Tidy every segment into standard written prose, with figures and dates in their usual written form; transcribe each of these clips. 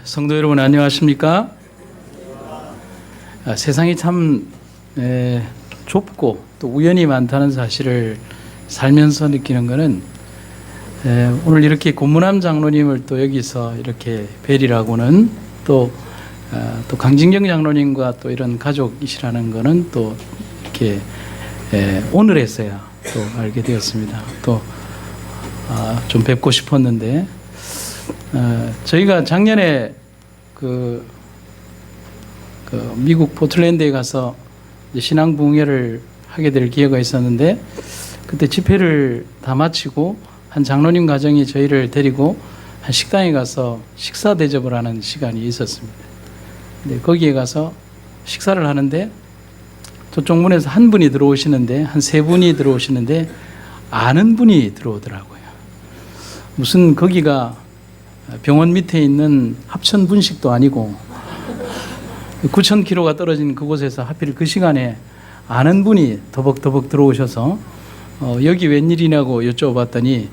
성도 여러분 안녕하십니까? 세상이 참 좁고 또 우연이 많다는 사실을 살면서 느끼는 것은 오늘 이렇게 고문함 장로님을 또 여기서 이렇게 뵈리라고는 또 강진경 장로님과 또 이런 가족이시라는 것은 또 이렇게 오늘에서야 또 알게 되었습니다. 또 좀 뵙고 싶었는데 저희가 작년에 그 미국 포틀랜드에 가서 신앙 부흥회를 하게 될 기회가 있었는데 그때 집회를 다 마치고 한 장로님 가정이 저희를 데리고 한 식당에 가서 식사 대접을 하는 시간이 있었습니다. 근데 거기에 가서 식사를 하는데 저쪽 문에서 한 분이 들어오시는데 한 세 분이 들어오시는데 아는 분이 들어오더라고요. 무슨 거기가 병원 밑에 있는 합천 분식도 아니고 9,000km가 떨어진 그곳에서 하필 그 시간에 아는 분이 더벅더벅 들어오셔서 여기 웬일이냐고 여쭤봤더니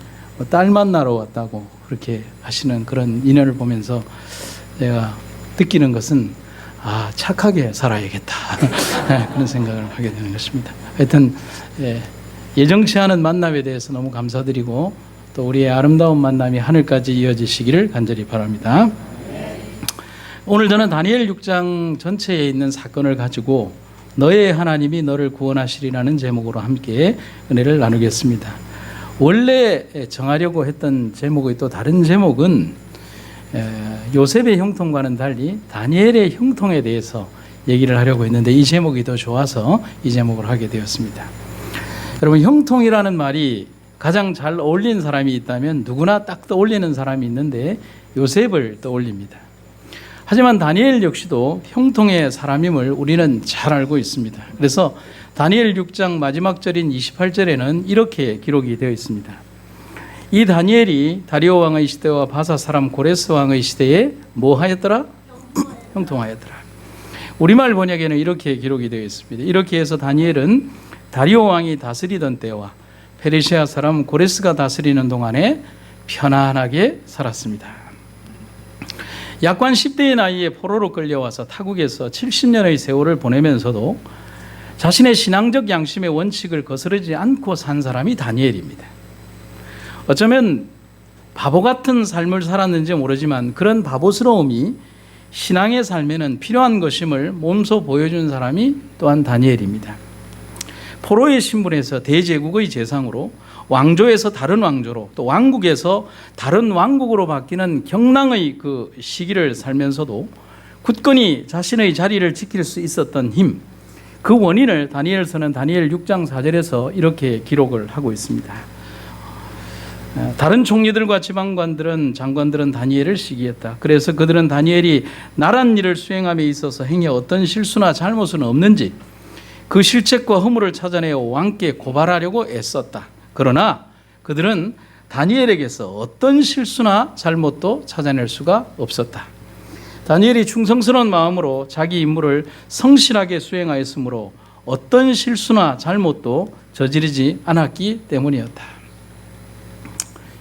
딸 만나러 왔다고 그렇게 하시는 그런 인연을 보면서 제가 느끼는 것은 착하게 살아야겠다 그런 생각을 하게 되는 것입니다. 하여튼 예정치 않은 만남에 대해서 너무 감사드리고 또 우리의 아름다운 만남이 하늘까지 이어지시기를 간절히 바랍니다. 오늘 저는 다니엘 6장 전체에 있는 사건을 가지고 너의 하나님이 너를 구원하시리라는 제목으로 함께 은혜를 나누겠습니다. 원래 정하려고 했던 제목의 또 다른 제목은 요셉의 형통과는 달리 다니엘의 형통에 대해서 얘기를 하려고 했는데 이 제목이 더 좋아서 이 제목을 하게 되었습니다. 여러분, 형통이라는 말이 가장 잘 어울리는 사람이 있다면 누구나 딱 떠올리는 사람이 있는데 요셉을 떠올립니다. 하지만 다니엘 역시도 형통의 사람임을 우리는 잘 알고 있습니다. 그래서 다니엘 6장 마지막 절인 28절에는 이렇게 기록이 되어 있습니다. 이 다니엘이 다리오 왕의 시대와 바사 사람 고레스 왕의 시대에 뭐 하였더라? 형통하였더라. 우리말 번역에는 이렇게 기록이 되어 있습니다. 이렇게 해서 다니엘은 다리오 왕이 다스리던 때와 페르시아 사람 고레스가 다스리는 동안에 편안하게 살았습니다. 약관 10대의 나이에 포로로 끌려와서 타국에서 70년의 세월을 보내면서도 자신의 신앙적 양심의 원칙을 거스르지 않고 산 사람이 다니엘입니다. 어쩌면 바보 같은 삶을 살았는지 모르지만 그런 바보스러움이 신앙의 삶에는 필요한 것임을 몸소 보여준 사람이 또한 다니엘입니다. 포로의 신분에서 대제국의 재상으로, 왕조에서 다른 왕조로, 또 왕국에서 다른 왕국으로 바뀌는 경랑의 그 시기를 살면서도 굳건히 자신의 자리를 지킬 수 있었던 힘, 그 원인을 다니엘서는 다니엘 6장 4절에서 이렇게 기록을 하고 있습니다. 다른 총리들과 지방관들은, 장관들은 다니엘을 시기했다. 그래서 그들은 다니엘이 나란 일을 수행함에 있어서 행해 어떤 실수나 잘못은 없는지 그 실책과 허물을 찾아내어 왕께 고발하려고 애썼다. 그러나 그들은 다니엘에게서 어떤 실수나 잘못도 찾아낼 수가 없었다. 다니엘이 충성스러운 마음으로 자기 임무를 성실하게 수행하였으므로 어떤 실수나 잘못도 저지르지 않았기 때문이었다.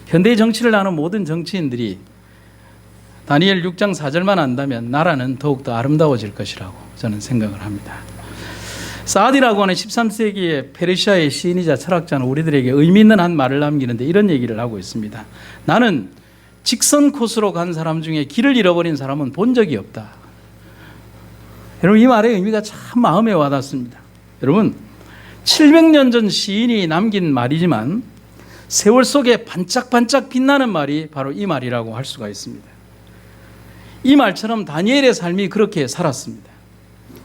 현대의 정치를 아는 모든 정치인들이 다니엘 6장 4절만 안다면 나라는 더욱더 아름다워질 것이라고 저는 생각을 합니다. 사디라고 하는 13세기의 페르시아의 시인이자 철학자는 우리들에게 의미 있는 한 말을 남기는데 이런 얘기를 하고 있습니다. 나는 직선 코스로 간 사람 중에 길을 잃어버린 사람은 본 적이 없다. 여러분, 이 말의 의미가 참 마음에 와닿습니다. 여러분, 700년 전 시인이 남긴 말이지만 세월 속에 반짝반짝 빛나는 말이 바로 이 말이라고 할 수가 있습니다. 이 말처럼 다니엘의 삶이 그렇게 살았습니다.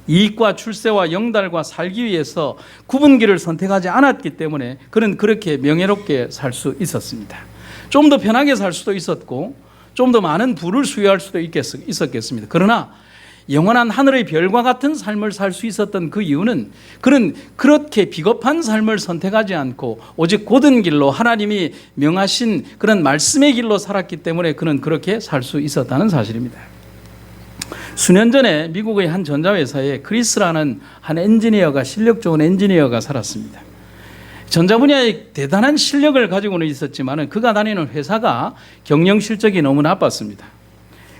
이익과 출세와 영달과 살기 위해서 구분길을 선택하지 않았기 때문에 그는 그렇게 명예롭게 살 수 있었습니다. 좀 더 편하게 살 수도 있었고 좀 더 많은 부를 수여할 수도 있었겠습니다. 그러나 영원한 하늘의 별과 같은 삶을 살 수 있었던 그 이유는 그는 그렇게 비겁한 삶을 선택하지 않고 오직 곧은 길로 하나님이 명하신 그런 말씀의 길로 살았기 때문에 그는 그렇게 살 수 있었다는 사실입니다. 수년 전에 미국의 한 전자회사에 크리스라는 한 엔지니어가, 실력 좋은 엔지니어가 살았습니다. 전자 분야에 대단한 실력을 가지고는 있었지만 그가 다니는 회사가 경영 실적이 너무 나빴습니다.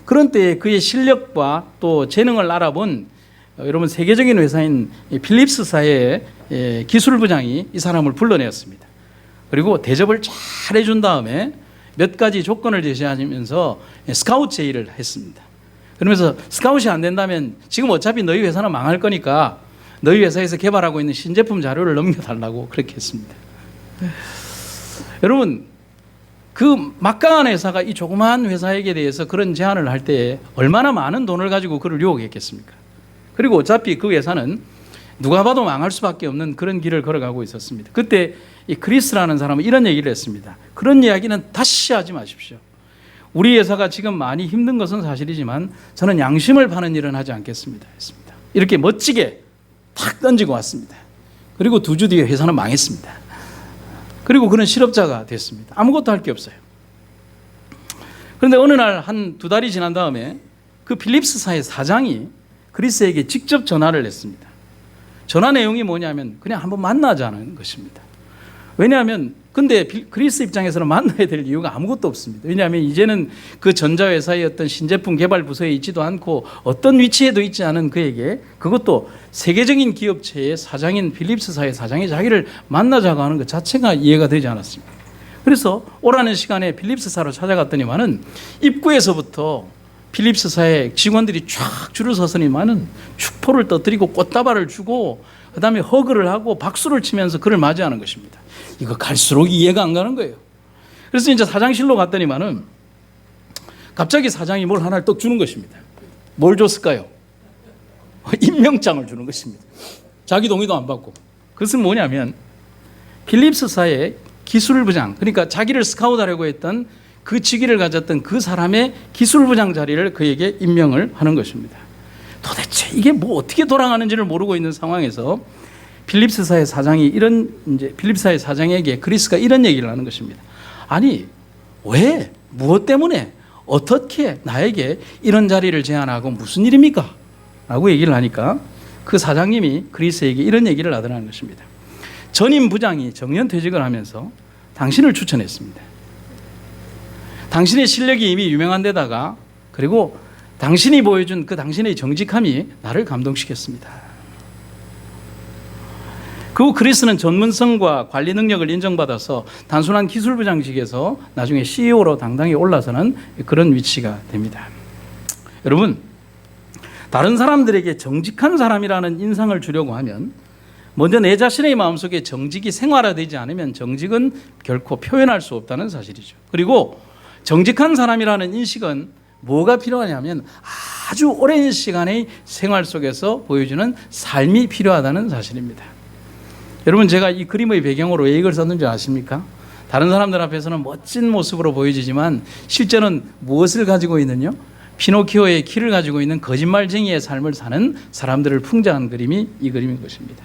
그런 때에 그의 실력과 또 재능을 알아본 여러분 세계적인 회사인 필립스사의 기술부장이 이 사람을 불러내었습니다. 그리고 대접을 잘 해준 다음에 몇 가지 조건을 제시하면서 스카우트 제의를 했습니다. 그러면서 스카웃이 안 된다면 지금 어차피 너희 회사는 망할 거니까 너희 회사에서 개발하고 있는 신제품 자료를 넘겨달라고 그렇게 했습니다. 여러분, 그 막강한 회사가 이 조그마한 회사에게 대해서 그런 제안을 할 때 얼마나 많은 돈을 가지고 그를 유혹했겠습니까? 그리고 어차피 그 회사는 누가 봐도 망할 수밖에 없는 그런 길을 걸어가고 있었습니다. 그때 이 크리스라는 사람은 이런 얘기를 했습니다. 그런 이야기는 다시 하지 마십시오. 우리 회사가 지금 많이 힘든 것은 사실이지만 저는 양심을 파는 일은 하지 않겠습니다 했습니다. 이렇게 멋지게 탁 던지고 왔습니다. 그리고 2주 뒤에 회사는 망했습니다. 그리고 그는 실업자가 됐습니다. 아무것도 할 게 없어요. 그런데 어느 날 한 2달이 지난 다음에 그 필립스사의 사장이 크리스에게 직접 전화를 했습니다. 전화 내용이 뭐냐면 그냥 한번 만나자는 것입니다. 왜냐하면 근데 크리스 입장에서는 만나야 될 이유가 아무것도 없습니다. 왜냐하면 이제는 그 전자회사의 어떤 신제품 개발 부서에 있지도 않고 어떤 위치에도 있지 않은 그에게, 그것도 세계적인 기업체의 사장인 필립스사의 사장이 자기를 만나자고 하는 것 자체가 이해가 되지 않았습니다. 그래서 오라는 시간에 필립스사로 찾아갔더니만은 입구에서부터 필립스사의 직원들이 쫙 줄을 서서니만은 축포를 떠뜨리고 꽃다발을 주고 그다음에 허그를 하고 박수를 치면서 그를 맞이하는 것입니다. 이거 갈수록 이해가 안 가는 거예요. 그래서 이제 사장실로 갔더니만은 갑자기 사장이 뭘 하나를 떡 주는 것입니다. 뭘 줬을까요? 임명장을 주는 것입니다. 자기 동의도 안 받고. 그것은 뭐냐면 필립스사의 기술부장, 그러니까 자기를 스카우트하려고 했던 그 직위를 가졌던 그 사람의 기술부장 자리를 그에게 임명을 하는 것입니다. 도대체 이게 뭐 어떻게 돌아가는지를 모르고 있는 상황에서 필립스사의 사장이 필립스사의 사장에게 크리스가 이런 얘기를 하는 것입니다. 아니, 왜, 무엇 때문에, 어떻게 나에게 이런 자리를 제안하고 무슨 일입니까? 라고 얘기를 하니까 그 사장님이 크리스에게 이런 얘기를 하더라는 것입니다. 전임 부장이 정년퇴직을 하면서 당신을 추천했습니다. 당신의 실력이 이미 유명한 데다가 그리고 당신이 보여준 그 당신의 정직함이 나를 감동시켰습니다. 그리고 크리스는 전문성과 관리 능력을 인정받아서 단순한 기술부장직에서 나중에 CEO로 당당히 올라서는 그런 위치가 됩니다. 여러분, 다른 사람들에게 정직한 사람이라는 인상을 주려고 하면 먼저 내 자신의 마음속에 정직이 생활화되지 않으면 정직은 결코 표현할 수 없다는 사실이죠. 그리고 정직한 사람이라는 인식은 뭐가 필요하냐면 아주 오랜 시간의 생활 속에서 보여주는 삶이 필요하다는 사실입니다. 여러분, 제가 이 그림의 배경으로 왜 이걸 썼는지 아십니까? 다른 사람들 앞에서는 멋진 모습으로 보여지지만 실제는 무엇을 가지고 있느냐? 피노키오의 키를 가지고 있는 거짓말쟁이의 삶을 사는 사람들을 풍자한 그림이 이 그림인 것입니다.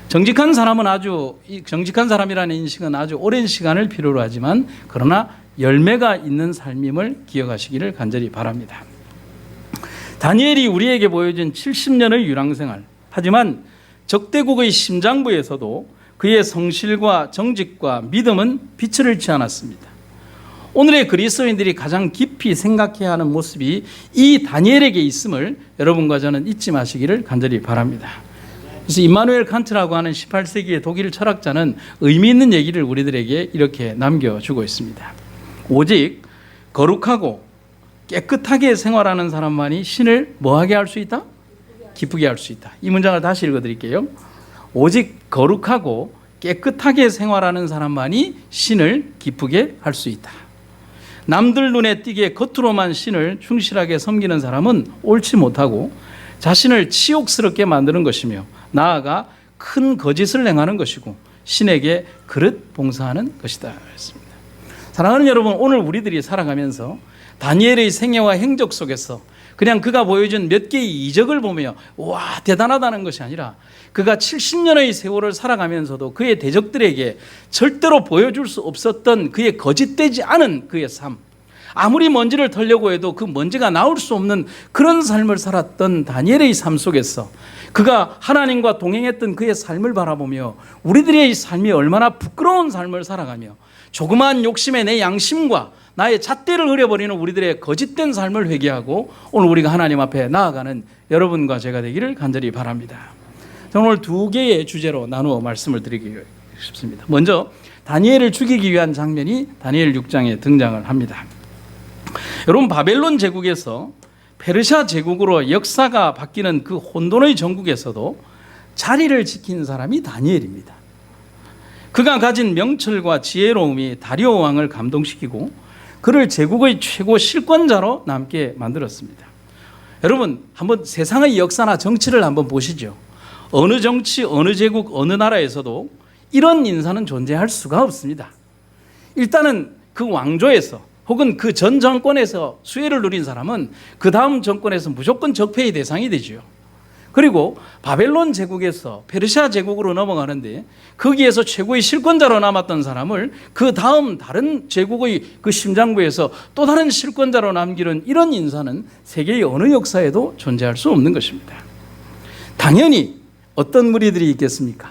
정직한 사람이라는 인식은 아주 오랜 시간을 필요로 하지만 그러나 열매가 있는 삶임을 기억하시기를 간절히 바랍니다. 다니엘이 우리에게 보여준 70년의 유랑생활, 하지만 적대국의 심장부에서도 그의 성실과 정직과 믿음은 빛을 잃지 않았습니다. 오늘의 그리스도인들이 가장 깊이 생각해야 하는 모습이 이 다니엘에게 있음을 여러분과 저는 잊지 마시기를 간절히 바랍니다. 그래서 임마누엘 칸트라고 하는 18세기의 독일 철학자는 의미 있는 얘기를 우리들에게 이렇게 남겨주고 있습니다. 오직 거룩하고 깨끗하게 생활하는 사람만이 신을 뭐하게 할 수 있다? 기쁘게 할 수 있다. 이 문장을 다시 읽어드릴게요. 오직 거룩하고 깨끗하게 생활하는 사람만이 신을 기쁘게 할 수 있다. 남들 눈에 띄게 겉으로만 신을 충실하게 섬기는 사람은 옳지 못하고 자신을 치욕스럽게 만드는 것이며 나아가 큰 거짓을 행하는 것이고 신에게 그릇 봉사하는 것이다. 했습니다. 사랑하는 여러분, 오늘 우리들이 살아가면서 다니엘의 생애와 행적 속에서 그냥 그가 보여준 몇 개의 이적을 보며 와 대단하다는 것이 아니라 그가 70년의 세월을 살아가면서도 그의 대적들에게 절대로 보여줄 수 없었던 그의 거짓되지 않은 그의 삶, 아무리 먼지를 털려고 해도 그 먼지가 나올 수 없는 그런 삶을 살았던 다니엘의 삶 속에서 그가 하나님과 동행했던 그의 삶을 바라보며 우리들의 삶이 얼마나 부끄러운 삶을 살아가며 조그마한 욕심에 내 양심과 나의 잣대를 흐려버리는 우리들의 거짓된 삶을 회개하고 오늘 우리가 하나님 앞에 나아가는 여러분과 제가 되기를 간절히 바랍니다. 저는 오늘 두 개의 주제로 나누어 말씀을 드리기 싶습니다. 먼저 다니엘을 죽이기 위한 장면이 다니엘 6장에 등장을 합니다. 여러분, 바벨론 제국에서 페르시아 제국으로 역사가 바뀌는 그 혼돈의 전국에서도 자리를 지킨 사람이 다니엘입니다. 그가 가진 명철과 지혜로움이 다리오 왕을 감동시키고 그를 제국의 최고 실권자로 남게 만들었습니다. 여러분, 한번 세상의 역사나 정치를 한번 보시죠. 어느 정치, 어느 제국, 어느 나라에서도 이런 인사는 존재할 수가 없습니다. 일단은 그 왕조에서 혹은 그 전 정권에서 수혜를 누린 사람은 그 다음 정권에서 무조건 적폐의 대상이 되죠. 그리고 바벨론 제국에서 페르시아 제국으로 넘어가는데 거기에서 최고의 실권자로 남았던 사람을 그 다음 다른 제국의 그 심장부에서 또 다른 실권자로 남기는 이런 인사는 세계의 어느 역사에도 존재할 수 없는 것입니다. 당연히 어떤 무리들이 있겠습니까?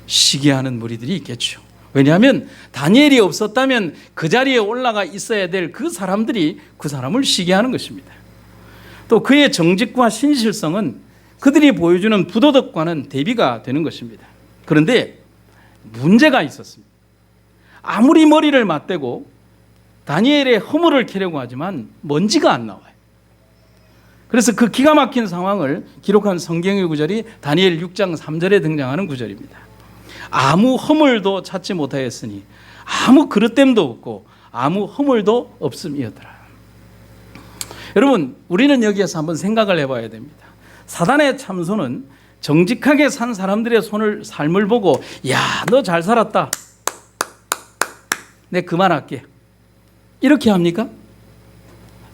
시기하는 무리들이 있겠죠. 왜냐하면 다니엘이 없었다면 그 자리에 올라가 있어야 될 그 사람들이 그 사람을 시기하는 것입니다. 또 그의 정직과 신실성은 그들이 보여주는 부도덕과는 대비가 되는 것입니다. 그런데 문제가 있었습니다. 아무리 머리를 맞대고 다니엘의 허물을 캐려고 하지만 먼지가 안 나와요. 그래서 그 기가 막힌 상황을 기록한 성경의 구절이 다니엘 6장 3절에 등장하는 구절입니다. 아무 허물도 찾지 못하였으니 아무 그릇됨도 없고 아무 허물도 없음이었더라. 여러분, 우리는 여기에서 한번 생각을 해봐야 됩니다. 사단의 참소는 정직하게 산 사람들의 삶을 보고 야, 너 잘 살았다, 내 그만할게, 이렇게 합니까?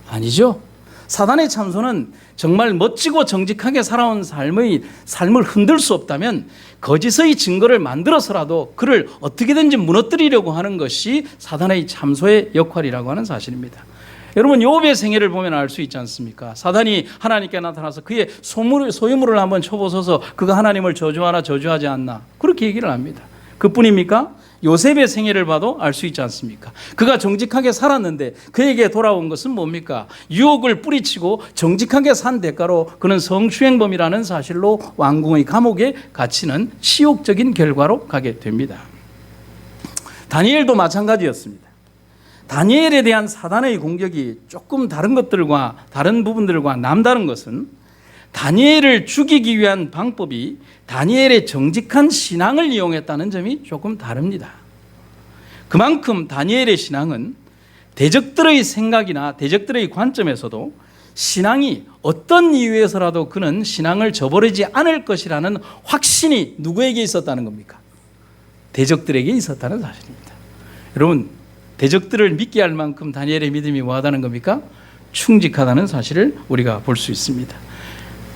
아니죠. 사단의 참소는 정말 멋지고 정직하게 살아온 삶을 흔들 수 없다면 거짓의 증거를 만들어서라도 그를 어떻게든지 무너뜨리려고 하는 것이 사단의 참소의 역할이라고 하는 사실입니다. 여러분, 욥의 생애를 보면 알 수 있지 않습니까? 사단이 하나님께 나타나서 그의 소유물을 한번 쳐보소서, 그가 하나님을 저주하나 저주하지 않나, 그렇게 얘기를 합니다. 그뿐입니까? 요셉의 생애를 봐도 알 수 있지 않습니까? 그가 정직하게 살았는데 그에게 돌아온 것은 뭡니까? 유혹을 뿌리치고 정직하게 산 대가로 그는 성추행범이라는 사실로 왕궁의 감옥에 갇히는 치욕적인 결과로 가게 됩니다. 다니엘도 마찬가지였습니다. 다니엘에 대한 사단의 공격이 조금 다른 것들과 다른 부분들과 남다른 것은 다니엘을 죽이기 위한 방법이 다니엘의 정직한 신앙을 이용했다는 점이 조금 다릅니다. 그만큼 다니엘의 신앙은 대적들의 생각이나 대적들의 관점에서도 신앙이 어떤 이유에서라도 그는 신앙을 저버리지 않을 것이라는 확신이 누구에게 있었다는 겁니까? 대적들에게 있었다는 사실입니다. 여러분, 대적들을 믿게 할 만큼 다니엘의 믿음이 뭐하다는 겁니까? 충직하다는 사실을 우리가 볼 수 있습니다.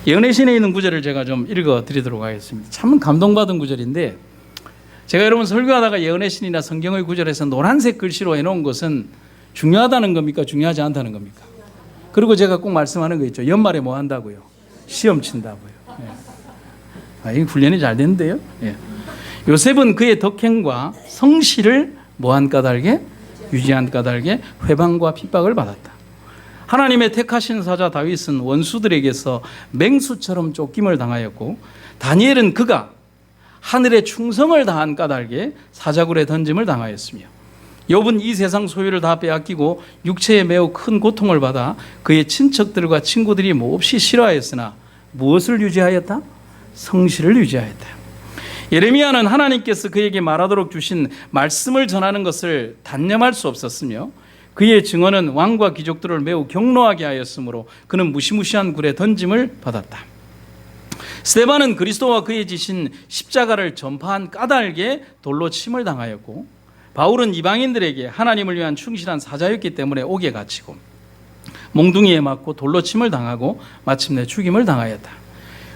예언의 신에 있는 구절을 제가 좀 읽어드리도록 하겠습니다. 참 감동받은 구절인데, 제가 여러분 설교하다가 예언의 신이나 성경의 구절에서 노란색 글씨로 해놓은 것은 중요하다는 겁니까? 중요하지 않다는 겁니까? 그리고 제가 꼭 말씀하는 거 있죠. 연말에 뭐 한다고요? 시험 친다고요. 이 훈련이 잘 됐는데요. 요셉은 그의 덕행과 성실을 뭐한 까닭에? 유지한 까닭에 회방과 핍박을 받았다. 하나님의 택하신 사자 다윗은 원수들에게서 맹수처럼 쫓김을 당하였고, 다니엘은 그가 하늘에 충성을 다한 까닭에 사자굴에 던짐을 당하였으며, 욥은 이 세상 소유를 다 빼앗기고 육체에 매우 큰 고통을 받아 그의 친척들과 친구들이 몹시 싫어하였으나 무엇을 유지하였다? 성실을 유지하였다. 예레미야는 하나님께서 그에게 말하도록 주신 말씀을 전하는 것을 단념할 수 없었으며 그의 증언은 왕과 귀족들을 매우 경노하게 하였으므로 그는 무시무시한 굴에 던짐을 받았다. 스데반은 그리스도와 그의 지신 십자가를 전파한 까닭에 돌로 침을 당하였고, 바울은 이방인들에게 하나님을 위한 충실한 사자였기 때문에 옥에 갇히고 몽둥이에 맞고 돌로 침을 당하고 마침내 죽임을 당하였다.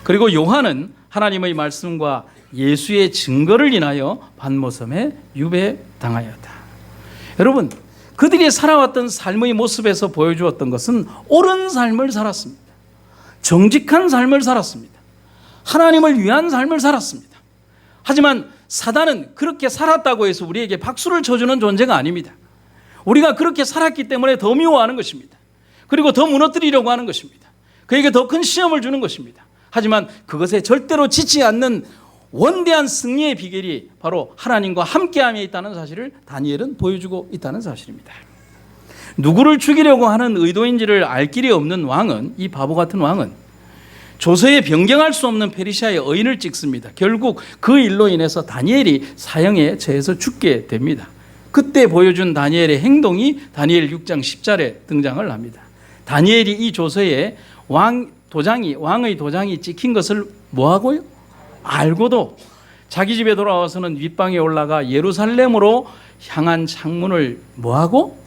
그리고 요한은 하나님의 말씀과 예수의 증거를 인하여 반모섬에 유배당하였다. 여러분, 그들이 살아왔던 삶의 모습에서 보여주었던 것은 옳은 삶을 살았습니다. 정직한 삶을 살았습니다. 하나님을 위한 삶을 살았습니다. 하지만 사단은 그렇게 살았다고 해서 우리에게 박수를 쳐주는 존재가 아닙니다. 우리가 그렇게 살았기 때문에 더 미워하는 것입니다. 그리고 더 무너뜨리려고 하는 것입니다. 그에게 더 큰 시험을 주는 것입니다. 하지만 그것에 절대로 지치 않는 원대한 승리의 비결이 바로 하나님과 함께함에 있다는 사실을 다니엘은 보여주고 있다는 사실입니다. 누구를 죽이려고 하는 의도인지를 알 길이 없는 왕은, 이 바보 같은 왕은 조서에 변경할 수 없는 페르시아의 의인을 찍습니다. 결국 그 일로 인해서 다니엘이 사형에 처해서 죽게 됩니다. 그때 보여준 다니엘의 행동이 다니엘 6장 10절에 등장을 합니다. 다니엘이 이 조서에 왕의 도장이 찍힌 것을 뭐하고요? 알고도 자기 집에 돌아와서는 윗방에 올라가 예루살렘으로 향한 창문을 뭐하고?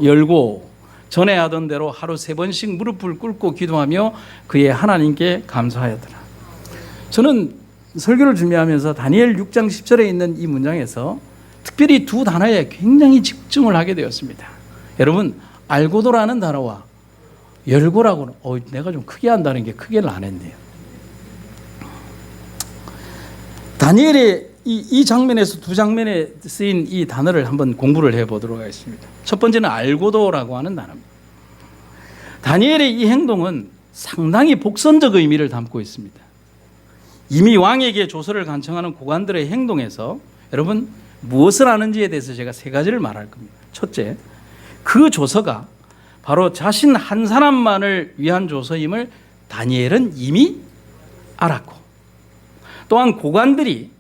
열고 전에 하던 대로 하루 3번씩 무릎을 꿇고 기도하며 그의 하나님께 감사하였더라. 저는 설교를 준비하면서 다니엘 6장 10절에 있는 이 문장에서 특별히 두 단어에 굉장히 집중을 하게 되었습니다. 여러분, 알고도라는 단어와 열고라고는 내가 좀 크게 한다는 게 크게는 안 했네요. 다니엘의 이 장면에서 두 장면에 쓰인 이 단어를 한번 공부를 해보도록 하겠습니다. 첫 번째는 알고도라고 하는 단어입니다. 다니엘의 이 행동은 상당히 복선적 의미를 담고 있습니다. 이미 왕에게 조서를 간청하는 고관들의 행동에서 여러분 무엇을 아는지에 대해서 제가 3가지를 말할 겁니다. 첫째, 그 조서가 바로 자신 한 사람만을 위한 조서임을 다니엘은 이미 알았고, 또한 고관들이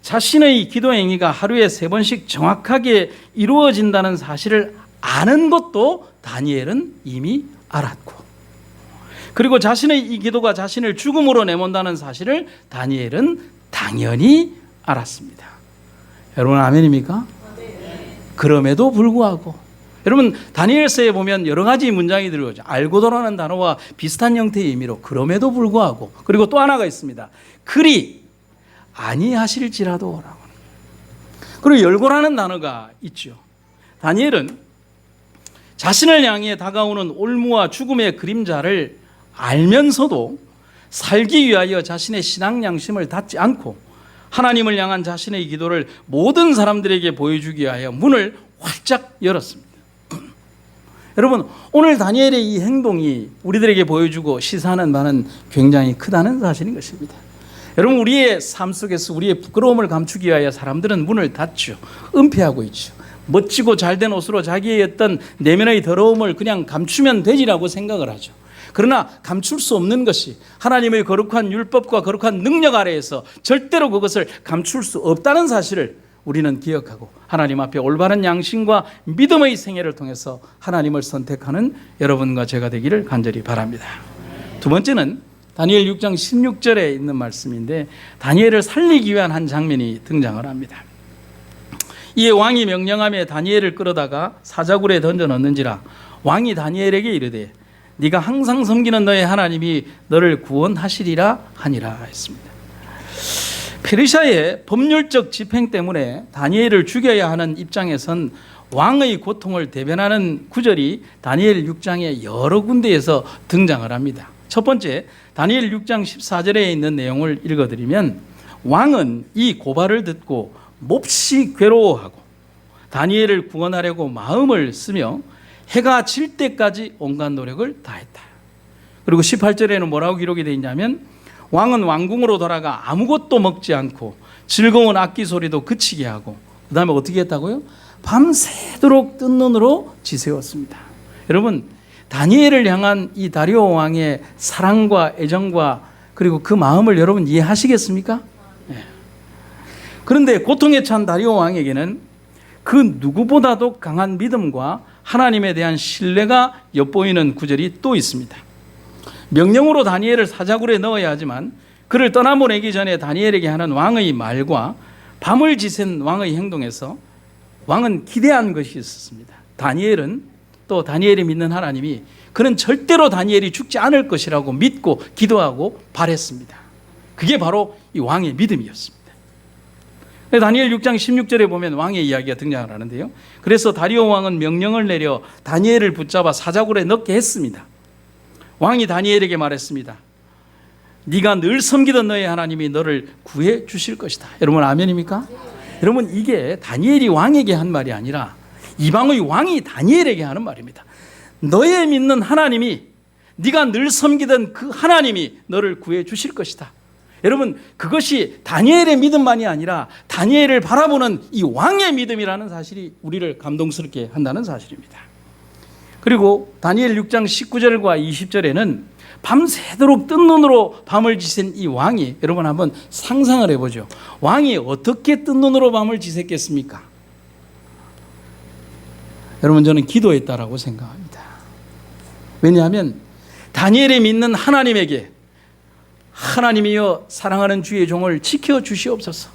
자신의 기도 행위가 하루에 3번씩 정확하게 이루어진다는 사실을 아는 것도 다니엘은 이미 알았고, 그리고 자신의 이 기도가 자신을 죽음으로 내몬다는 사실을 다니엘은 당연히 알았습니다. 여러분 아멘입니까? 그럼에도 불구하고 여러분 다니엘서에 보면 여러 가지 문장이 들어오죠. 알고도라는 단어와 비슷한 형태의 의미로 그럼에도 불구하고, 그리고 또 하나가 있습니다. 그리 아니하실지라도라고. 그리고 열고라는 단어가 있죠. 다니엘은 자신을 향해 다가오는 올무와 죽음의 그림자를 알면서도 살기 위하여 자신의 신앙 양심을 닫지 않고 하나님을 향한 자신의 기도를 모든 사람들에게 보여주기 위하여 문을 활짝 열었습니다. 여러분, 오늘 다니엘의 이 행동이 우리들에게 보여주고 시사하는 바는 굉장히 크다는 사실인 것입니다. 여러분, 우리의 삶 속에서 우리의 부끄러움을 감추기 위하여 사람들은 문을 닫죠. 은폐하고 있죠. 멋지고 잘된 옷으로 자기의 어떤 내면의 더러움을 그냥 감추면 되지라고 생각을 하죠. 그러나 감출 수 없는 것이 하나님의 거룩한 율법과 거룩한 능력 아래에서 절대로 그것을 감출 수 없다는 사실을 우리는 기억하고 하나님 앞에 올바른 양심과 믿음의 생애를 통해서 하나님을 선택하는 여러분과 제가 되기를 간절히 바랍니다. 두 번째는 다니엘 6장 16절에 있는 말씀인데, 다니엘을 살리기 위한 한 장면이 등장을 합니다. 이에 왕이 명령하며 다니엘을 끌어다가 사자굴에 던져 넣는지라 왕이 다니엘에게 이르되 네가 항상 섬기는 너의 하나님이 너를 구원하시리라 하니라 했습니다. 페르시아의 법률적 집행 때문에 다니엘을 죽여야 하는 입장에선 왕의 고통을 대변하는 구절이 다니엘 6장의 여러 군데에서 등장을 합니다. 첫 번째, 다니엘 6장 14절에 있는 내용을 읽어드리면 왕은 이 고발을 듣고 몹시 괴로워하고 다니엘을 구원하려고 마음을 쓰며 해가 질 때까지 온갖 노력을 다했다. 그리고 18절에는 뭐라고 기록이 되어 있냐면 왕은 왕궁으로 돌아가 아무것도 먹지 않고 즐거운 악기 소리도 그치게 하고 그 다음에 어떻게 했다고요? 밤새도록 뜬 눈으로 지새웠습니다. 여러분, 다니엘을 향한 이 다리오 왕의 사랑과 애정과 그리고 그 마음을 여러분 이해하시겠습니까? 네. 그런데 고통에 찬 다리오 왕에게는 그 누구보다도 강한 믿음과 하나님에 대한 신뢰가 엿보이는 구절이 또 있습니다. 명령으로 다니엘을 사자굴에 넣어야 하지만 그를 떠나보내기 전에 다니엘에게 하는 왕의 말과 밤을 지샌 왕의 행동에서 왕은 기대한 것이 있었습니다. 다니엘은 또 다니엘이 믿는 하나님이 그는 절대로 다니엘이 죽지 않을 것이라고 믿고 기도하고 바랬습니다. 그게 바로 이 왕의 믿음이었습니다. 다니엘 6장 16절에 보면 왕의 이야기가 등장을 하는데요. 그래서 다리오 왕은 명령을 내려 다니엘을 붙잡아 사자굴에 넣게 했습니다. 왕이 다니엘에게 말했습니다. 네가 늘 섬기던 너의 하나님이 너를 구해 주실 것이다. 여러분 아멘입니까? 여러분, 이게 다니엘이 왕에게 한 말이 아니라 이방의 왕이 다니엘에게 하는 말입니다. 너의 믿는 하나님이, 네가 늘 섬기던 그 하나님이 너를 구해 주실 것이다. 여러분, 그것이 다니엘의 믿음만이 아니라 다니엘을 바라보는 이 왕의 믿음이라는 사실이 우리를 감동스럽게 한다는 사실입니다. 그리고 다니엘 6장 19절과 20절에는 밤새도록 뜬 눈으로 밤을 지샌 이 왕이, 여러분 한번 상상을 해보죠. 왕이 어떻게 뜬 눈으로 밤을 지샜겠습니까? 여러분, 저는 기도했다라고 생각합니다. 왜냐하면 다니엘이 믿는 하나님에게, 하나님이여 사랑하는 주의 종을 지켜주시옵소서,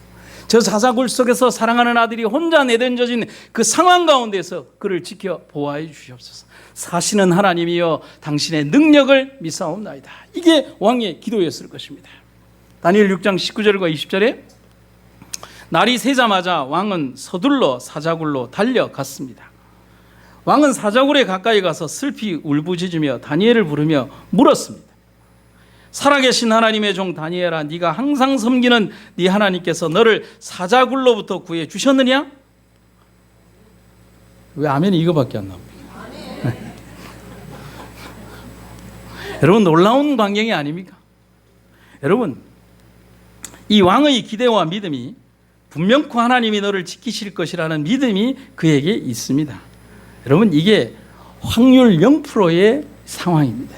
저 사자굴 속에서 사랑하는 아들이 혼자 내던져진 그 상황 가운데서 그를 지켜 보호해 주시옵소서, 사시는 하나님이여 당신의 능력을 믿사옵나이다. 이게 왕의 기도였을 것입니다. 다니엘 6장 19절과 20절에 날이 새자마자 왕은 서둘러 사자굴로 달려갔습니다. 왕은 사자굴에 가까이 가서 슬피 울부짖으며 다니엘을 부르며 물었습니다. 살아계신 하나님의 종 다니엘아, 네가 항상 섬기는 네 하나님께서 너를 사자굴로부터 구해 주셨느냐? 왜 아멘이 이거밖에 안 나옵니까? 여러분, 놀라운 광경이 아닙니까? 여러분, 이 왕의 기대와 믿음이 분명코 하나님이 너를 지키실 것이라는 믿음이 그에게 있습니다. 여러분, 이게 확률 0%의 상황입니다.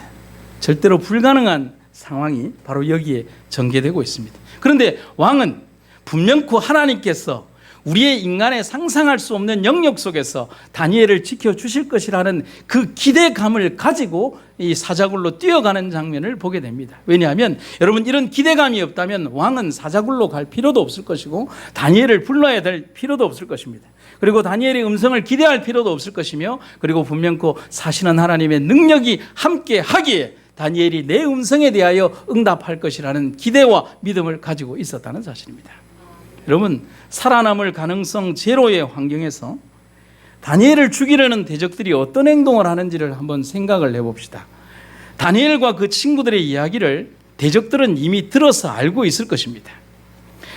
절대로 불가능한 상황이 바로 여기에 전개되고 있습니다. 그런데 왕은 분명코 하나님께서 우리의 인간의 상상할 수 없는 영역 속에서 다니엘을 지켜주실 것이라는 그 기대감을 가지고 이 사자굴로 뛰어가는 장면을 보게 됩니다. 왜냐하면 여러분, 이런 기대감이 없다면 왕은 사자굴로 갈 필요도 없을 것이고 다니엘을 불러야 될 필요도 없을 것입니다. 그리고 다니엘의 음성을 기대할 필요도 없을 것이며, 그리고 분명코 사시는 하나님의 능력이 함께 하기에 다니엘이 내 음성에 대하여 응답할 것이라는 기대와 믿음을 가지고 있었다는 사실입니다. 여러분, 살아남을 가능성 제로의 환경에서 다니엘을 죽이려는 대적들이 어떤 행동을 하는지를 한번 생각을 해봅시다. 다니엘과 그 친구들의 이야기를 대적들은 이미 들어서 알고 있을 것입니다.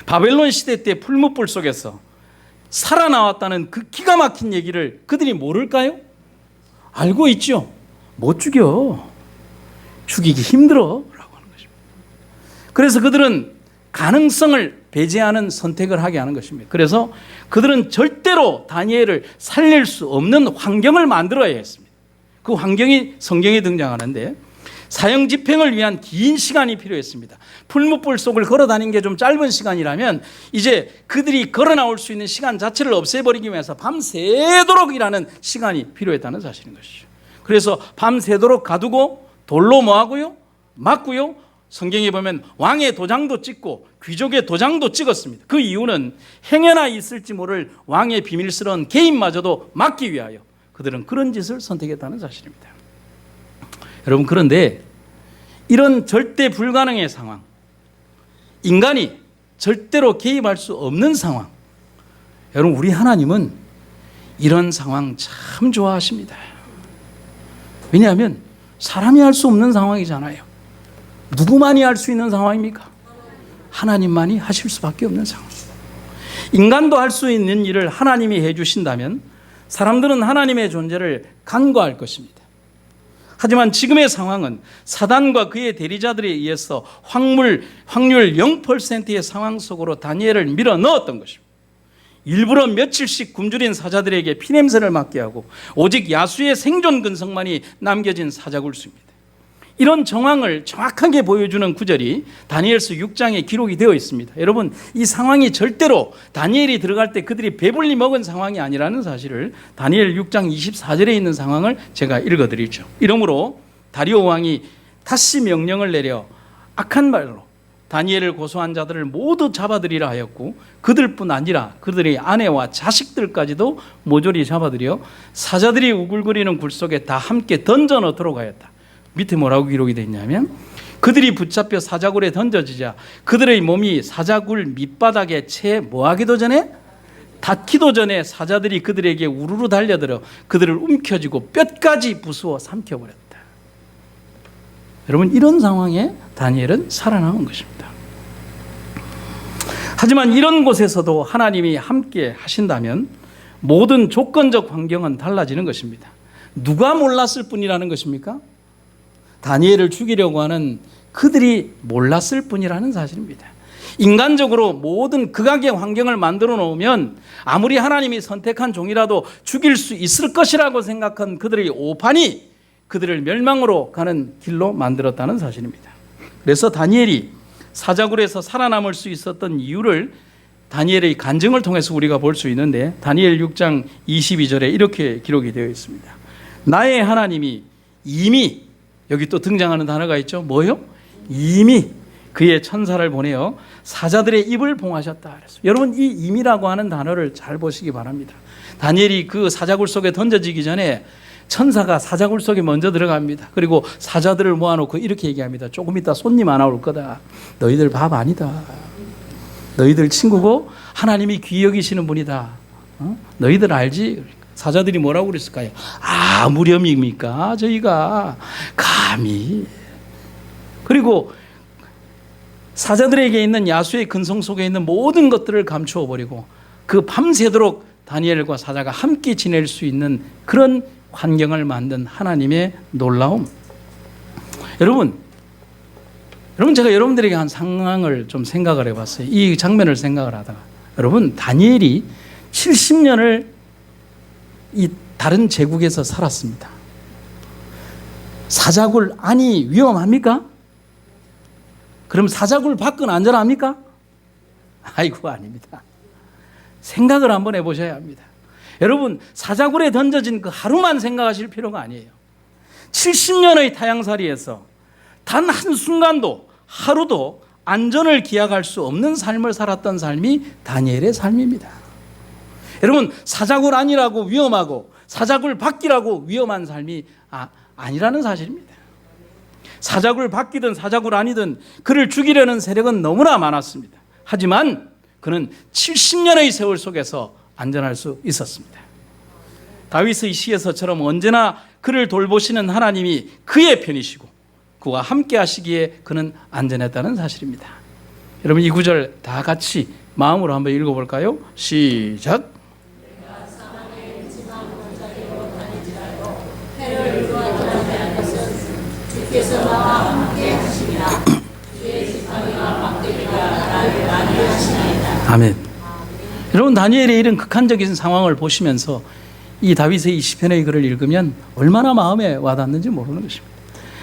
바벨론 시대 때 풀무불 속에서 살아나왔다는 그 기가 막힌 얘기를 그들이 모를까요? 알고 있죠. 못 죽여. 죽이기 힘들어 라고 하는 것입니다. 그래서 그들은 가능성을 배제하는 선택을 하게 하는 것입니다. 그래서 그들은 절대로 다니엘을 살릴 수 없는 환경을 만들어야 했습니다. 그 환경이 성경에 등장하는데 사형 집행을 위한 긴 시간이 필요했습니다. 풀무불 속을 걸어 다닌 게 좀 짧은 시간이라면 이제 그들이 걸어 나올 수 있는 시간 자체를 없애버리기 위해서 밤새도록 일하는 시간이 필요했다는 사실인 것이죠. 그래서 밤새도록 가두고 돌로 뭐하고요? 맞고요. 성경에 보면 왕의 도장도 찍고 귀족의 도장도 찍었습니다. 그 이유는 행여나 있을지 모를 왕의 비밀스러운 개인마저도 막기 위하여 그들은 그런 짓을 선택했다는 사실입니다. 여러분, 그런데 이런 절대 불가능의 상황, 인간이 절대로 개입할 수 없는 상황, 여러분, 우리 하나님은 이런 상황 참 좋아하십니다. 왜냐하면 사람이 할 수 없는 상황이잖아요. 누구만이 할 수 있는 상황입니까? 하나님만이 하실 수밖에 없는 상황. 인간도 할 수 있는 일을 하나님이 해주신다면 사람들은 하나님의 존재를 간과할 것입니다. 하지만 지금의 상황은 사단과 그의 대리자들에 의해서 확률 0%의 상황 속으로 다니엘을 밀어 넣었던 것입니다. 일부러 며칠씩 굶주린 사자들에게 피냄새를 맡게 하고 오직 야수의 생존 근성만이 남겨진 사자굴수입니다. 이런 정황을 정확하게 보여주는 구절이 다니엘서 6장에 기록이 되어 있습니다. 여러분, 이 상황이 절대로 다니엘이 들어갈 때 그들이 배불리 먹은 상황이 아니라는 사실을 다니엘 6장 24절에 있는 상황을 제가 읽어드리죠. 이러므로 다리오 왕이 다시 명령을 내려 악한 말로 다니엘을 고소한 자들을 모두 잡아들이라 하였고 그들뿐 아니라 그들의 아내와 자식들까지도 모조리 잡아들여 사자들이 우글거리는 굴 속에 다 함께 던져 넣도록 하였다. 밑에 뭐라고 기록이 되어 있냐면 그들이 붙잡혀 사자굴에 던져지자 그들의 몸이 사자굴 밑바닥에 채 뭐하기도 전에 닿기도 전에 사자들이 그들에게 우르르 달려들어 그들을 움켜쥐고 뼈까지 부수어 삼켜버렸다. 여러분, 이런 상황에 다니엘은 살아남은 것입니다. 하지만 이런 곳에서도 하나님이 함께 하신다면 모든 조건적 환경은 달라지는 것입니다. 누가 몰랐을 뿐이라는 것입니까? 다니엘을 죽이려고 하는 그들이 몰랐을 뿐이라는 사실입니다. 인간적으로 모든 극악의 환경을 만들어 놓으면 아무리 하나님이 선택한 종이라도 죽일 수 있을 것이라고 생각한 그들의 오판이 그들을 멸망으로 가는 길로 만들었다는 사실입니다. 그래서 다니엘이 사자굴에서 살아남을 수 있었던 이유를 다니엘의 간증을 통해서 우리가 볼 수 있는데, 다니엘 6장 22절에 이렇게 기록이 되어 있습니다. 나의 하나님이 이미, 여기 또 등장하는 단어가 있죠. 뭐요? 이미 그의 천사를 보내어 사자들의 입을 봉하셨다 그랬어요. 여러분, 이 임이라고 하는 단어를 잘 보시기 바랍니다. 다니엘이 그 사자굴 속에 던져지기 전에 천사가 사자굴 속에 먼저 들어갑니다. 그리고 사자들을 모아놓고 이렇게 얘기합니다. 조금 이따 손님 하나 올 거다. 너희들 밥 아니다. 너희들 친구고 하나님이 귀히 여기시는 분이다. 너희들 알지? 사자들이 뭐라고 그랬을까요? 아, 무렴입니까? 저희가 감히. 그리고 사자들에게 있는 야수의 근성 속에 있는 모든 것들을 감추어 버리고 그 밤새도록 다니엘과 사자가 함께 지낼 수 있는 그런 환경을 만든 하나님의 놀라움. 여러분 제가 여러분들에게 한 상황을 좀 생각을 해봤어요. 이 장면을 생각을 하다가, 여러분, 다니엘이 70년을 이 다른 제국에서 살았습니다. 사자굴 안이 위험합니까? 그럼 사자굴 밖은 안전합니까? 아이고, 아닙니다. 생각을 한번 해보셔야 합니다. 여러분, 사자굴에 던져진 그 하루만 생각하실 필요가 아니에요. 70년의 타향살이에서 단 한순간도, 하루도 안전을 기약할 수 없는 삶을 살았던 삶이 다니엘의 삶입니다. 여러분, 사자굴 안이라고 위험하고 사자굴 밖이라고 위험한 삶이 아니라는 사실입니다. 사자굴 밖이든 사자굴 안이든 그를 죽이려는 세력은 너무나 많았습니다. 하지만 그는 70년의 세월 속에서 안전할 수 있었습니다. 다윗의 시에서처럼 언제나 그를 돌보시는 하나님이 그의 편이시고 그와 함께 하시기에 그는 안전했다는 사실입니다. 여러분, 이 구절 다 같이 마음으로 한번 읽어볼까요? 시작. 아멘. 여러분, 다니엘의 이런 극한적인 상황을 보시면서 이 다윗의 이 시편의 글을 읽으면 얼마나 마음에 와닿는지 모르는 것입니다.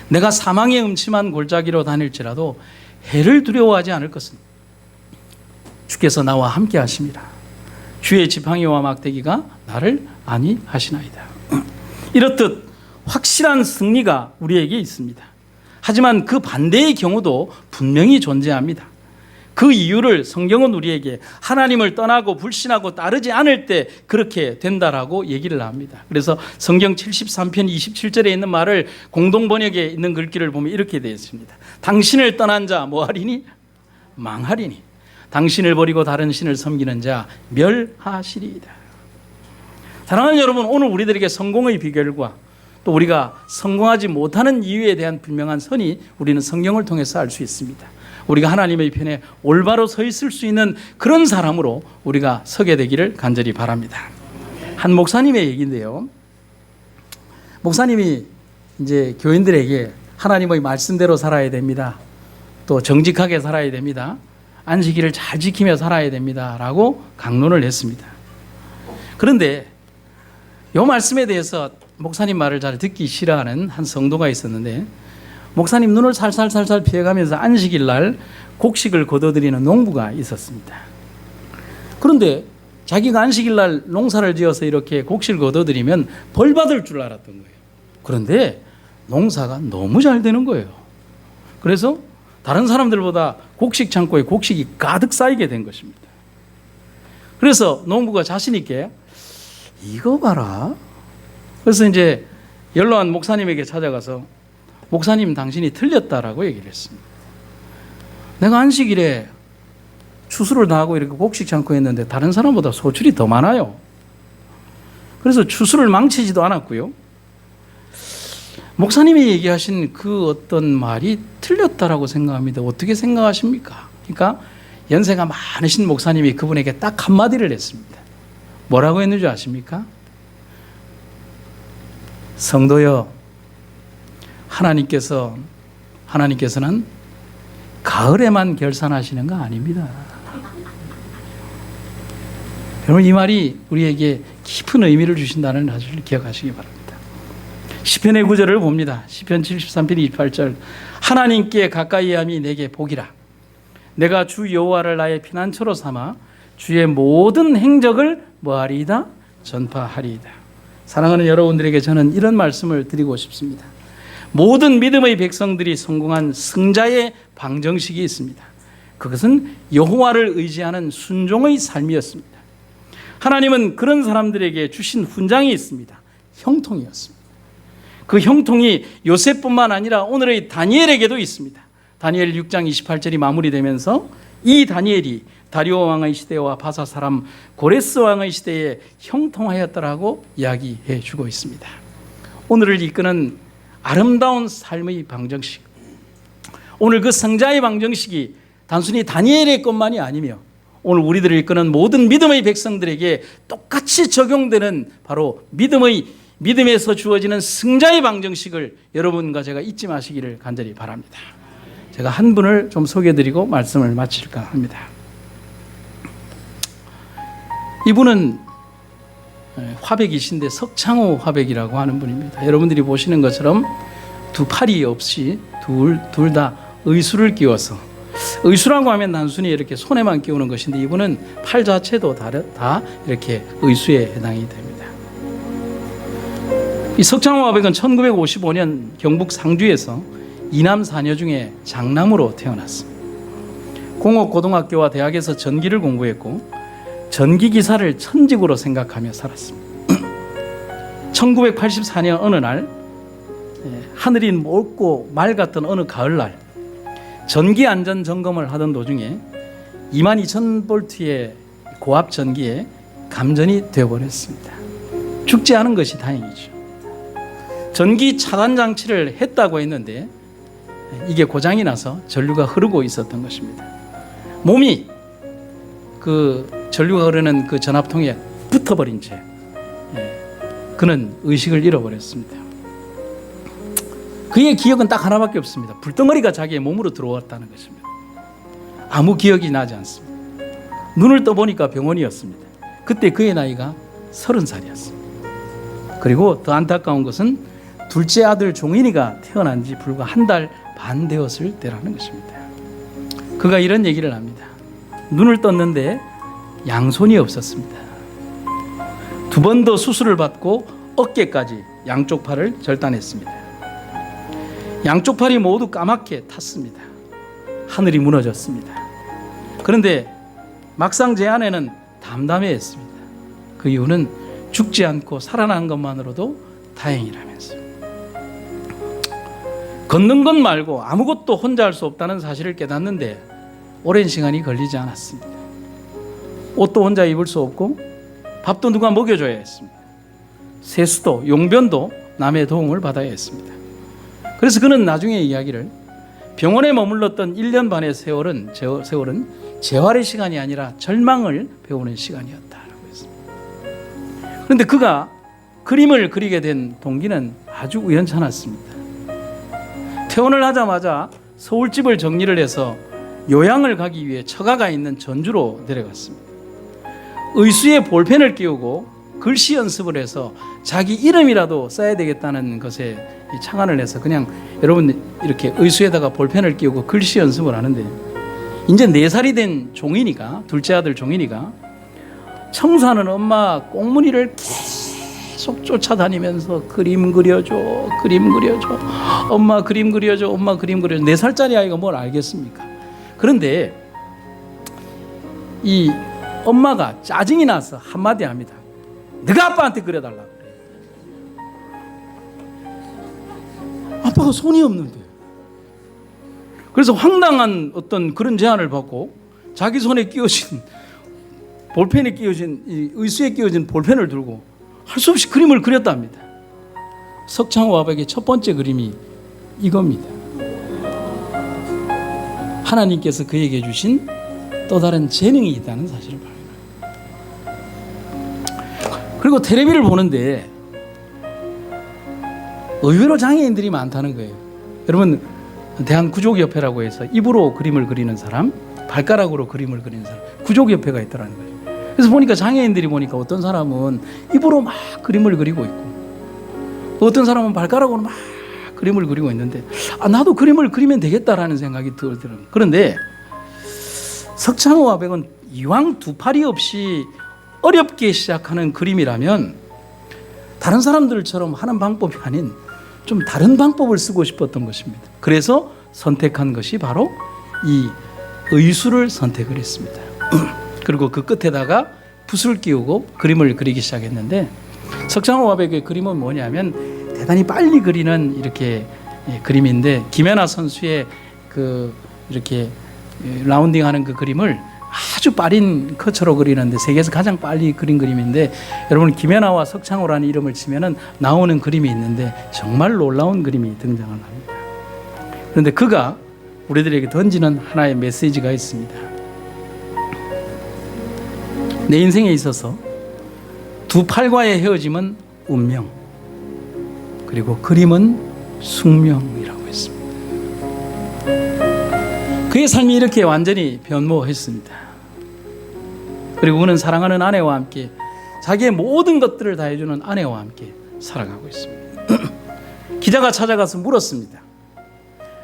내가 사망의 음침한 골짜기로 다닐지라도 해를 두려워하지 않을 것은 주께서 나와 함께 하심이라. 주의 지팡이와 막대기가 나를 안위하시나이다. 이렇듯 확실한 승리가 우리에게 있습니다. 하지만 그 반대의 경우도 분명히 존재합니다. 그 이유를 성경은 우리에게 하나님을 떠나고 불신하고 따르지 않을 때 그렇게 된다라고 얘기를 합니다. 그래서 성경 73편 27절에 있는 말을 공동 번역에 있는 글귀를 보면 이렇게 되어 있습니다. 당신을 떠난 자 뭐하리니? 망하리니. 당신을 버리고 다른 신을 섬기는 자 멸하시리이다. 사랑하는 여러분, 오늘 우리들에게 성공의 비결과 또 우리가 성공하지 못하는 이유에 대한 분명한 선이 우리는 성경을 통해서 알 수 있습니다. 우리가 하나님의 편에 올바로 서 있을 수 있는 그런 사람으로 우리가 서게 되기를 간절히 바랍니다. 한 목사님의 얘기인데요. 목사님이 이제 교인들에게 하나님의 말씀대로 살아야 됩니다. 또 정직하게 살아야 됩니다. 안식일을 잘 지키며 살아야 됩니다. 라고 강론을 했습니다. 그런데 이 말씀에 대해서 목사님 말을 잘 듣기 싫어하는 한 성도가 있었는데, 목사님 눈을 살살살살 피해가면서 안식일 날 곡식을 거둬들이는 농부가 있었습니다. 그런데 자기가 안식일 날 농사를 지어서 이렇게 곡식을 거둬들이면 벌 받을 줄 알았던 거예요. 그런데 농사가 너무 잘 되는 거예요. 그래서 다른 사람들보다 곡식 창고에 곡식이 가득 쌓이게 된 것입니다. 그래서 농부가 자신 있게 이거 봐라. 그래서 이제 연로한 목사님에게 찾아가서 목사님, 당신이 틀렸다라고 얘기를 했습니다. 내가 안식일에 추수를 다 하고 이렇게 곡식 창고에 했는데 다른 사람보다 소출이 더 많아요. 그래서 추수를 망치지도 않았고요. 목사님이 얘기하신 그 어떤 말이 틀렸다라고 생각합니다. 어떻게 생각하십니까? 그러니까 연세가 많으신 목사님이 그분에게 딱 한마디를 했습니다. 뭐라고 했는지 아십니까? 성도여, 하나님께서는 가을에만 결산하시는 거 아닙니다. 여러분, 이 말이 우리에게 깊은 의미를 주신다는 사실을 기억하시기 바랍니다. 시편의 구절을 봅니다. 시편 73편 28절. 하나님께 가까이함이 내게 복이라. 내가 주 여호와를 나의 피난처로 삼아 주의 모든 행적을 뭐하리이다? 전파하리이다. 사랑하는 여러분들에게 저는 이런 말씀을 드리고 싶습니다. 모든 믿음의 백성들이 성공한 승자의 방정식이 있습니다. 그것은 여호와를 의지하는 순종의 삶이었습니다. 하나님은 그런 사람들에게 주신 훈장이 있습니다. 형통이었습니다. 그 형통이 요셉뿐만 아니라 오늘의 다니엘에게도 있습니다. 다니엘 6장 28절이 마무리되면서 이 다니엘이 다리오 왕의 시대와 바사 사람 고레스 왕의 시대에 형통하였더라고 이야기해 주고 있습니다. 오늘을 이끄는 아름다운 삶의 방정식, 오늘 그 성자의 방정식이 단순히 다니엘의 것만이 아니며 오늘 우리들을 이끄는 모든 믿음의 백성들에게 똑같이 적용되는 바로 믿음에서 주어지는 승자의 방정식을 여러분과 제가 잊지 마시기를 간절히 바랍니다. 제가 한 분을 좀 소개해드리고 말씀을 마칠까 합니다. 이분은 화백이신데 석창호 화백이라고 하는 분입니다. 여러분들이 보시는 것처럼 두 팔이 없이 둘 다 의수를 끼워서, 의수라고 하면 단순히 이렇게 손에만 끼우는 것인데 이분은 팔 자체도 다 이렇게 의수에 해당이 됩니다. 이 석창호 화백은 1955년 경북 상주에서 이남 사녀 중에 장남으로 태어났습니다. 공업고등학교와 대학에서 전기를 공부했고 전기기사를 천직으로 생각하며 살았습니다. 1984년 어느 날, 하늘이 맑고 맑았던 어느 가을날 전기 안전 점검을 하던 도중에 22,000볼트의 고압 전기에 감전이 되어버렸습니다. 죽지 않은 것이 다행이죠. 전기 차단 장치를 했다고 했는데 이게 고장이 나서 전류가 흐르고 있었던 것입니다. 몸이 그 전류가 흐르는 그 전압통에 붙어버린 채 그는 의식을 잃어버렸습니다. 그의 기억은 딱 하나밖에 없습니다. 불덩어리가 자기의 몸으로 들어왔다는 것입니다. 아무 기억이 나지 않습니다. 눈을 떠보니까 병원이었습니다. 그때 그의 나이가 30살이었습니다. 그리고 더 안타까운 것은 둘째 아들 종인이가 태어난 지 불과 한 달 반 되었을 때라는 것입니다. 그가 이런 얘기를 합니다. 눈을 떴는데 양손이 없었습니다. 2번 더 수술을 받고 어깨까지 양쪽 팔을 절단했습니다. 양쪽 팔이 모두 까맣게 탔습니다. 하늘이 무너졌습니다. 그런데 막상 제 안에는 담담해했습니다. 그 이유는 죽지 않고 살아난 것만으로도 다행이라면서. 걷는 것 말고 아무것도 혼자 할 수 없다는 사실을 깨닫는데 오랜 시간이 걸리지 않았습니다. 옷도 혼자 입을 수 없고 밥도 누가 먹여줘야 했습니다. 세수도 용변도 남의 도움을 받아야 했습니다. 그래서 그는 나중에 이야기를 병원에 머물렀던 1년 반의 세월은 재활의 시간이 아니라 절망을 배우는 시간이었다라고 했습니다. 그런데 그가 그림을 그리게 된 동기는 아주 우연찮았습니다. 퇴원을 하자마자 서울집을 정리를 해서 요양을 가기 위해 처가가 있는 전주로 내려갔습니다. 의수에 볼펜을 끼우고 글씨 연습을 해서 자기 이름이라도 써야 되겠다는 것에 착안을 해서 그냥 여러분 이렇게 의수에다가 볼펜을 끼우고 글씨 연습을 하는데 이제 4살이 된 종인이가, 둘째 아들 종인이가 청소하는 엄마 꽁무니를 계속 쫓아다니면서 그림 그려줘, 엄마 그림 그려줘, 엄마 그림 그려줘. 4살짜리 아이가 뭘 알겠습니까? 그런데 이 엄마가 짜증이 나서 한마디 합니다. 네가 아빠한테 그려달라고 그래. 아빠가 손이 없는데. 그래서 황당한 어떤 그런 제안을 받고 자기 손에 끼워진 볼펜에 끼워진 이 의수에 끼워진 볼펜을 들고 할 수 없이 그림을 그렸답니다. 석창호 화백의 첫 번째 그림이 이겁니다. 하나님께서 그에게 주신 또 다른 재능이 있다는 사실을 발견합니다. 그리고 텔레비를 보는데 의외로 장애인들이 많다는 거예요. 여러분, 대한구족협회라고 해서 입으로 그림을 그리는 사람, 발가락으로 그림을 그리는 사람, 구족협회가 있더라는 거예요. 그래서 보니까 장애인들이 보니까 어떤 사람은 입으로 막 그림을 그리고 있고, 어떤 사람은 발가락으로 막 그림을 그리고 있는데, 나도 그림을 그리면 되겠다라는 생각이 들어요. 그런데 석창호 화백은 이왕 두 팔이 없이 어렵게 시작하는 그림이라면 다른 사람들처럼 하는 방법이 아닌 좀 다른 방법을 쓰고 싶었던 것입니다. 그래서 선택한 것이 바로 이 의수를 선택을 했습니다. 그리고 그 끝에다가 붓을 끼우고 그림을 그리기 시작했는데, 석창호 화백의 그림은 뭐냐면 대단히 빨리 그리는 이렇게 그림인데, 김연아 선수의 그 이렇게 라운딩하는 그 그림을 아주 빠른 커처로 그리는데 세계에서 가장 빨리 그린 그림인데, 여러분 김연아와 석창호라는 이름을 치면은 나오는 그림이 있는데 정말 놀라운 그림이 등장을 합니다. 그런데 그가 우리들에게 던지는 하나의 메시지가 있습니다. 내 인생에 있어서 두 팔과의 헤어짐은 운명, 그리고 그림은 숙명이라고 했습니다. 그의 삶이 이렇게 완전히 변모했습니다. 그리고 그는 사랑하는 아내와 함께 자기의 모든 것들을 다 해주는 아내와 함께 살아가고 있습니다. 기자가 찾아가서 물었습니다.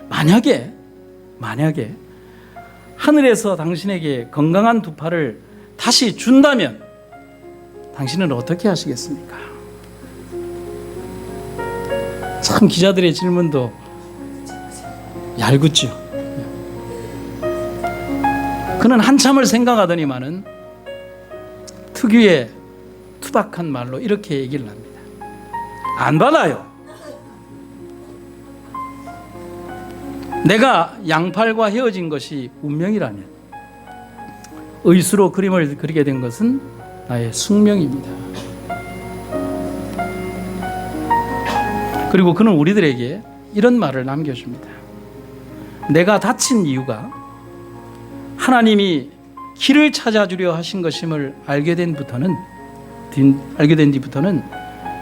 만약에 하늘에서 당신에게 건강한 두 팔을 다시 준다면 당신은 어떻게 하시겠습니까? 참 기자들의 질문도 얄궂죠. 그는 한참을 생각하더니만은 특유의 투박한 말로 이렇게 얘기를 합니다. 안 받아요. 내가 양팔과 헤어진 것이 운명이라면 의수로 그림을 그리게 된 것은 나의 숙명입니다. 그리고 그는 우리들에게 이런 말을 남겨줍니다. 내가 다친 이유가 하나님이 길을 찾아주려 하신 것임을 알게 된 뒤부터는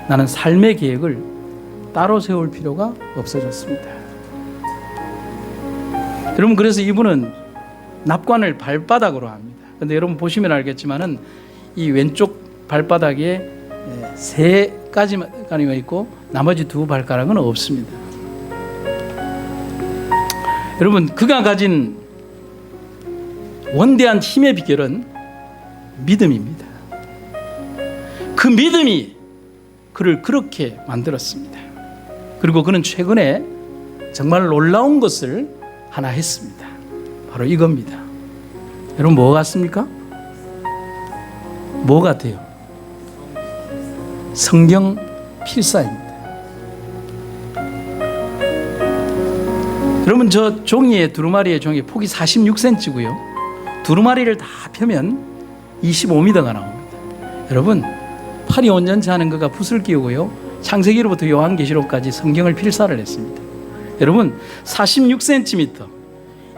나는 삶의 계획을 따로 세울 필요가 없어졌습니다. 여러분, 그래서 이분은 납관을 발바닥으로 합니다. 그런데 여러분 보시면 알겠지만은 이 왼쪽 발바닥에 세 가지가 있고 나머지 두 발가락은 없습니다. 여러분, 그가 가진 원대한 힘의 비결은 믿음입니다. 그 믿음이 그를 그렇게 만들었습니다. 그리고 그는 최근에 정말 놀라운 것을 하나 했습니다. 바로 이겁니다. 여러분, 뭐 같습니까? 뭐 같아요? 성경 필사입니다. 여러분, 저 종이에 두루마리의 종이 폭이 46cm고요. 두루마리를 다 펴면 25m가 나옵니다. 여러분, 팔이 온전치 않은 그가 붓을 끼우고요, 창세기로부터 요한계시록까지 성경을 필사를 했습니다. 여러분, 46cm,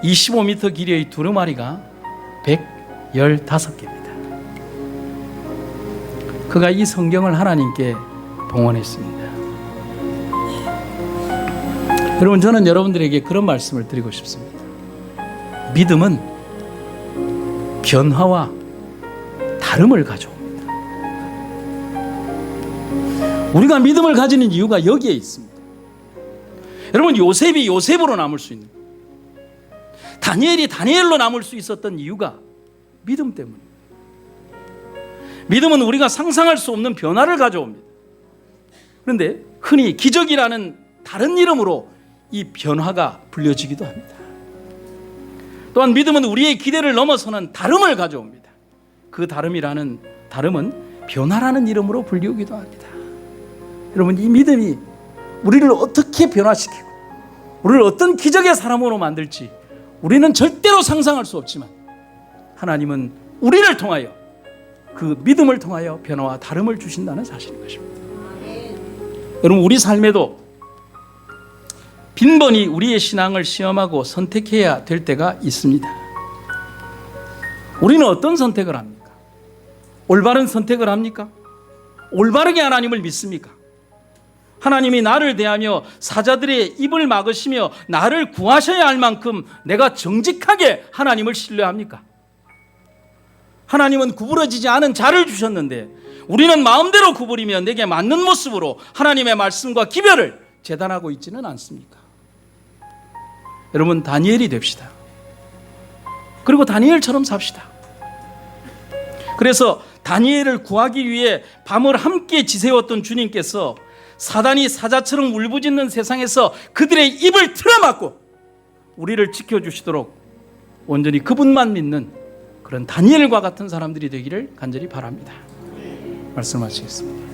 25m 길이의 두루마리가 115개입니다. 그가 이 성경을 하나님께 봉헌했습니다. 여러분, 저는 여러분들에게 그런 말씀을 드리고 싶습니다. 믿음은 변화와 다름을 가져옵니다. 우리가 믿음을 가지는 이유가 여기에 있습니다. 여러분, 요셉이 요셉으로 남을 수 있는, 다니엘이 다니엘로 남을 수 있었던 이유가 믿음 때문입니다. 믿음은 우리가 상상할 수 없는 변화를 가져옵니다. 그런데 흔히 기적이라는 다른 이름으로 이 변화가 불려지기도 합니다. 또한 믿음은 우리의 기대를 넘어서는 다름을 가져옵니다. 그 다름은 변화라는 이름으로 불리우기도 합니다. 여러분, 이 믿음이 우리를 어떻게 변화시키고 우리를 어떤 기적의 사람으로 만들지 우리는 절대로 상상할 수 없지만, 하나님은 우리를 통하여, 그 믿음을 통하여 변화와 다름을 주신다는 사실인 것입니다. 여러분, 우리 삶에도 빈번히 우리의 신앙을 시험하고 선택해야 될 때가 있습니다. 우리는 어떤 선택을 합니까? 올바른 선택을 합니까? 올바르게 하나님을 믿습니까? 하나님이 나를 대하며 사자들의 입을 막으시며 나를 구하셔야 할 만큼 내가 정직하게 하나님을 신뢰합니까? 하나님은 구부러지지 않은 자를 주셨는데 우리는 마음대로 구부리며 내게 맞는 모습으로 하나님의 말씀과 기별을 재단하고 있지는 않습니까? 여러분, 다니엘이 됩시다. 그리고 다니엘처럼 삽시다. 그래서 다니엘을 구하기 위해 밤을 함께 지새웠던 주님께서 사단이 사자처럼 울부짖는 세상에서 그들의 입을 틀어막고 우리를 지켜주시도록 온전히 그분만 믿는 그런 다니엘과 같은 사람들이 되기를 간절히 바랍니다. 말씀하시겠습니다.